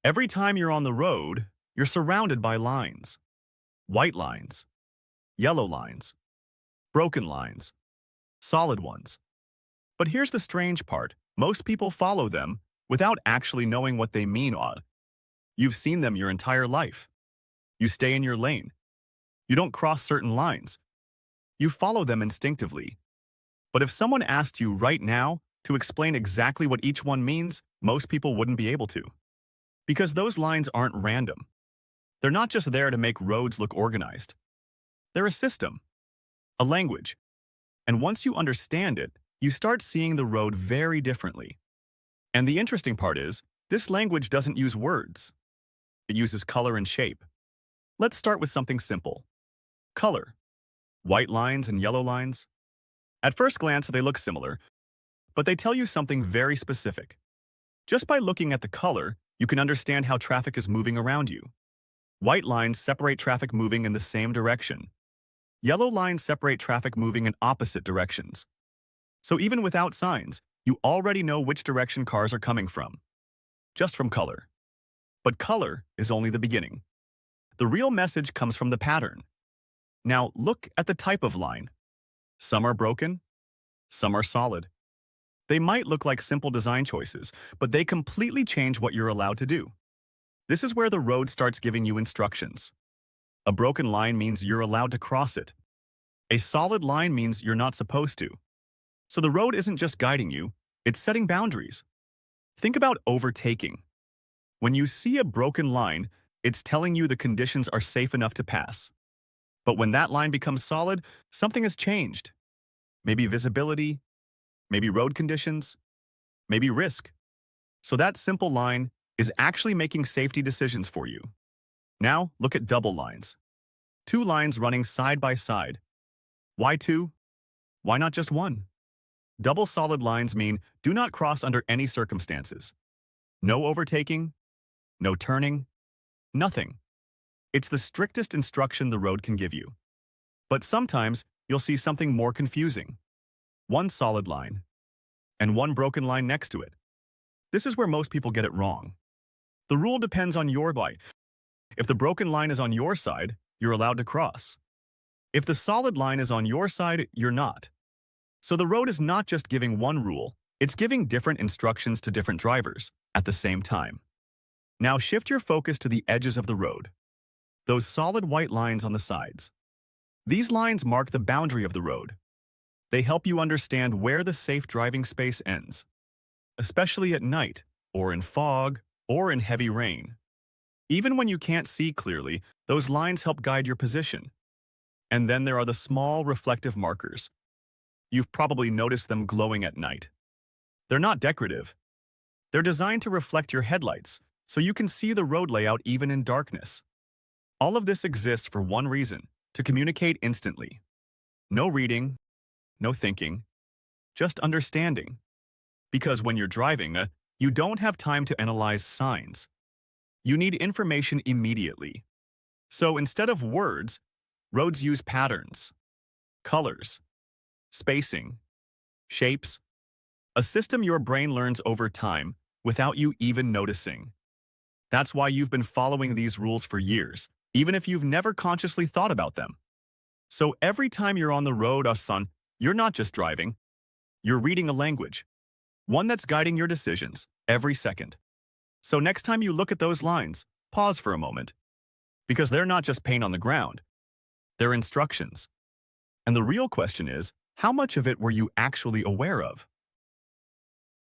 Every time you're on the road, you're surrounded by lines. White lines, yellow lines, broken lines, solid ones. But here's the strange part. Most people follow them without actually knowing what they mean. You've seen them your entire life. You stay in your lane. You don't cross certain lines. You follow them instinctively. But if someone asked you right now to explain exactly what each one means, most people wouldn't be able to. Because those lines aren't random. They're not just there to make roads look organized. They're a system, a language. And once you understand it, you start seeing the road very differently. And the interesting part is, this language doesn't use words. It uses color and shape. Let's start with something simple. Color. White lines and yellow lines. At first glance, they look similar, but they tell you something very specific. Just by looking at the color, you can understand how traffic is moving around you. White lines separate traffic moving in the same direction. Yellow lines separate traffic moving in opposite directions. So even without signs, you already know which direction cars are coming from, just from color. But color is only the beginning. The real message comes from the pattern. Now look at the type of line. Some are broken, some are solid. They might look like simple design choices, but they completely change what you're allowed to do. This is where the road starts giving you instructions. A broken line means you're allowed to cross it. A solid line means you're not supposed to. So the road isn't just guiding you, it's setting boundaries. Think about overtaking. When you see a broken line, it's telling you the conditions are safe enough to pass. But when that line becomes solid, something has changed. Maybe visibility, maybe road conditions, maybe risk. So that simple line is actually making safety decisions for you. Now, look at double lines. Two lines running side by side. Why two? Why not just one? Double solid lines mean do not cross under any circumstances. No overtaking, no turning, nothing. It's the strictest instruction the road can give you. But sometimes you'll see something more confusing. One solid line, and one broken line next to it. This is where most people get it wrong. The rule depends on your bite. If the broken line is on your side, you're allowed to cross. If the solid line is on your side, you're not. So the road is not just giving one rule, it's giving different instructions to different drivers at the same time. Now shift your focus to the edges of the road. Those solid white lines on the sides. These lines mark the boundary of the road. They help you understand where the safe driving space ends, especially at night, or in fog, or in heavy rain. Even when you can't see clearly, those lines help guide your position. And then there are the small reflective markers. You've probably noticed them glowing at night. They're not decorative. They're designed to reflect your headlights, so you can see the road layout even in darkness. All of this exists for one reason, to communicate instantly. No reading, no thinking, just understanding. Because when you're driving, you don't have time to analyze signs. You need information immediately. So instead of words, roads use patterns, colors, spacing, shapes, a system your brain learns over time without you even noticing. That's why you've been following these rules for years, even if you've never consciously thought about them. So every time you're on the road, son, you're not just driving, you're reading a language, one that's guiding your decisions every second. So next time you look at those lines, pause for a moment, because they're not just paint on the ground, they're instructions. And the real question is, how much of it were you actually aware of?